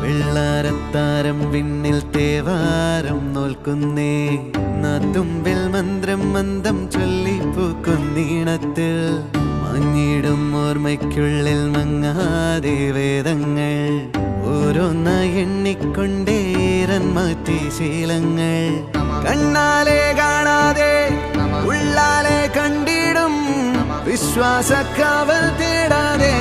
വെള്ളാരത്താരം വിണ്ണിൽ തേവാരം നോൽക്കുന്നേ നാത്തുമ്പിൽ മന്ത്രം മന്ദം ചൊല്ലിപ്പൂക്കുന്നീണത്തിൽ മങ്ങിടും ഓർമ്മയ്ക്കുള്ളിൽ മങ്ങാതെ വേദങ്ങൾ ഓരോന്നായി എണ്ണിക്കൊണ്ടേരൻ മാറ്റി ശീലങ്ങൾ കണ്ണാലെ കാണാതെ ഉള്ളാലെ കണ്ടിടും വിശ്വാസക്കാവൽ തേടാതെ